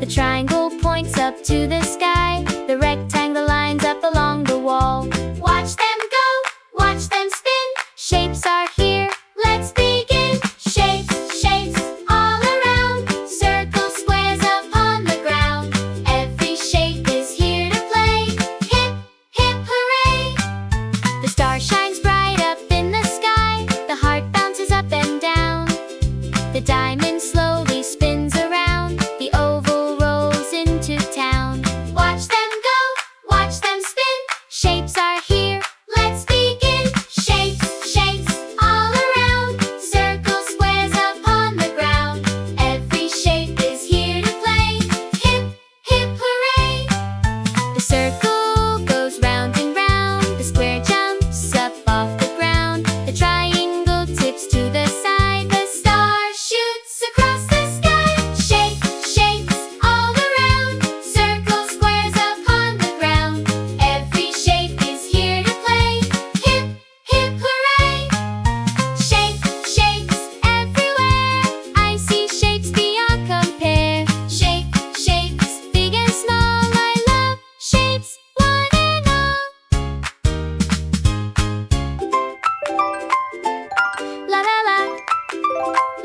triangle points up to the sky. The rectangle lines up along the wall. Watch them go, watch them spin. Shapes are here, let's begin. Shapes, shapes, all around. Circles, squares upon the ground. Every shape is here to play. Hip, hip, hooray! The star shines bright up in the sky. The heart bounces up and down. The diamond slowly spins around. The oval rolls into town. Watch them go, watch them spin. Shapes are here, let's begin. Shapes, shapes, all around. Circles, squares upon the ground. Every shape is here to play. Hip, hip, hooray! The circle goes round and round. The square jumps up off the ground. The triangle tips to the side. The star shoots across the sky. Shape, shapes, all around. Circles, squares upon the ground. Every shape is here to play. Hip, hip, hooray! Shape, shapes everywhere. I see shapes beyond compare. Shape, shapes, big and small. I love shapes, one and all. La la la,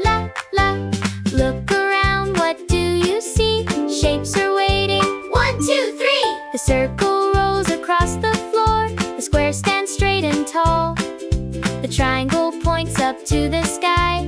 la la. Look around, what do you see? Shapes are waiting. 1, 2, 3. The circle rolls across the floor. The square stands straight and tall. The triangle points up to the sky.